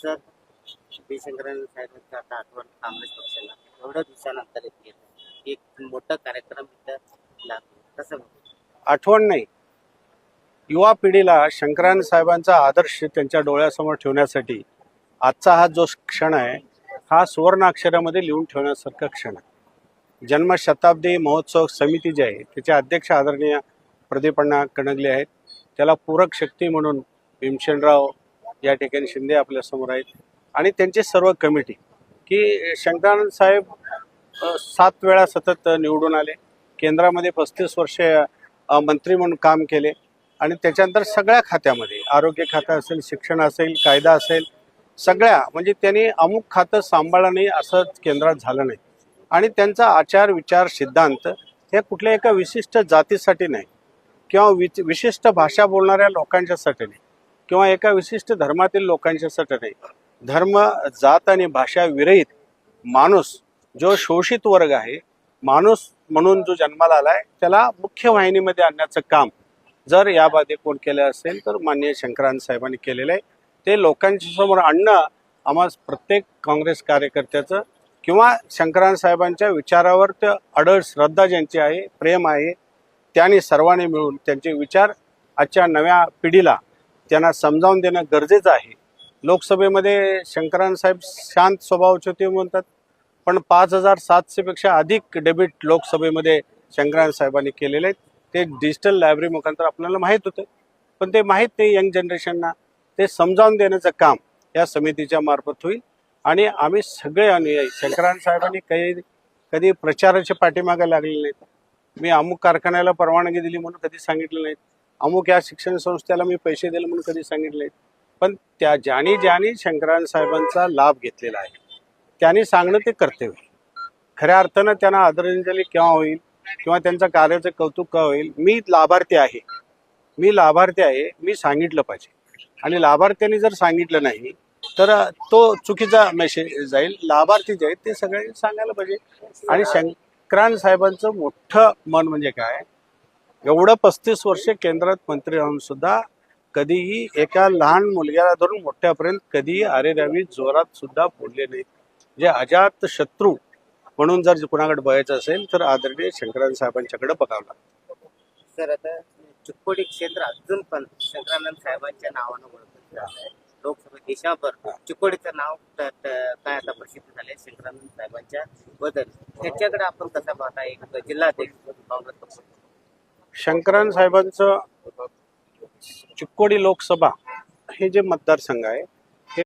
Sir, बी शंकरन साहेबांचं आता आठवण काँग्रेस पक्षाला एवढ्या दिवसानंतर येत एक मोठा कार्यक्रम इथं लागतो कसं आठवण नाही, युवा पिढीला शंकरान साहेबांचा आदर्श त्यांच्या डोळ्यासमोर ठेवण्यासाठी आजचा हा जो क्षण आहे हा सुवर्णाक्षरामध्ये लिहून ठेवण्यासारखा क्षण आहे. जन्मशताब्दी महोत्सव समिती जी आहे त्याचे अध्यक्ष आदरणीय प्रदीपण्णा कणगले आहेत. त्याला पूरक शक्ती म्हणून भीमसेनराव या ठिकाणी शिंदे आपल्यासमोर आहेत आणि त्यांची सर्व कमिटी की शंकरानंद साहेब 7 वेळा सतत निवडून आले. केंद्रामध्ये 35 वर्षे मंत्री म्हणून काम केले आणि त्याच्यानंतर सगळ्या खात्यामध्ये आरोग्य खातं असेल, शिक्षण असेल, कायदा असेल, सगळ्या म्हणजे त्यांनी अमुक खातं सांभाळलं नाही असं केंद्रात झालं नाही. आणि त्यांचा आचार विचार सिद्धांत हे कुठल्या एका विशिष्ट जातीसाठी नाही किंवा विशिष्ट भाषा बोलणाऱ्या लोकांच्यासाठी नाही किंवा एका विशिष्ट धर्मातील लोकांच्यासाठी नाही. धर्म, जात आणि भाषा विरहित माणूस जो शोषित वर्ग आहे, माणूस म्हणून जो जन्माला आलाय त्याला मुख्य वाहिनीमध्ये आणण्याचं काम जर याबाबत कोण केलं असेल तर माननीय शंकरान साहेबांनी केलेलं आहे. ते लोकांच्या समोर आणणं आम्हा प्रत्येक काँग्रेस कार्यकर्त्याचं किंवा शंकरान साहेबांच्या विचारावर ते अडळ श्रद्धा ज्यांची आहे, प्रेम आहे, त्यांनी सर्वांनी मिळून त्यांचे विचार आजच्या नव्या पिढीला त्यांना समजावून देणं गरजेचं आहे. लोकसभेमध्ये शंकरान साहेब शांत स्वभावाचे होते म्हणतात, पण 5700 पेक्षा अधिक डेबिट लोकसभेमध्ये शंकरान साहेबांनी केलेले आहेत. ते डिजिटल लायब्ररी मुखांतर आपल्याला माहीत होतं, पण ते माहीत नाही यंग जनरेशनना. ते समजावून देण्याचं काम या समितीच्या मार्फत होईल. आणि आम्ही सगळे अनुयायी शंकरान साहेबांनी कधी प्रचाराच्या पाठीमागे लागले नाहीत. मी अमुक कारखान्याला परवानगी दिली म्हणून कधी सांगितलं नाहीत, अमुक या शिक्षण संस्थेला मी पैसे दिले म्हणून कधी सांगितले नाहीत. पण त्या ज्यांनी शंकरान साहेबांचा लाभ घेतलेला आहे त्यांनी सांगणं ते कर्तव्य. खऱ्या अर्थानं त्यांना आदरांजली केव्हा होईल किंवा त्यांच्या कार्याचं कौतुक केव्हा होईल. मी लाभार्थी आहे, मी सांगितलं पाहिजे. आणि लाभार्थ्यांनी जर सांगितलं नाही तर तो चुकीचा मेसेज जाईल. लाभार्थी जे आहेत ते सगळे सांगायला पाहिजे. आणि शंकरान साहेबांचं मोठं मन म्हणजे काय, एवढं 35 वर्षे केंद्रात मंत्री राहून सुद्धा कधीही एका लहान मुलग्याला धरून मोठ्यापर्यंत कधीही अरेरावी जोरात सुद्धा बोलले नाहीत. जे अजात शत्रू म्हणून जर कुणाकडे बघायचं असेल तर आदरणीय शंकरान साहेबांच्याकडे बघावं लागतं. सर, आता चिक्कोडी क्षेत्र अजून पण शंकरानंद साहेबांच्या नावानं ओळखलं जात आहे. लोकसभा देशाभर चिक्कोडीचं नाव काय आता प्रसिद्ध झाले शंकरानंद साहेबांच्या बद्दल. त्याच्याकडे आपण कसा पाहता एक जिल्हाध्यक्ष काँग्रेस पक्ष? शंकरान साहेबांचं चिक्कोडी लोकसभा हे जे मतदारसंघ आहे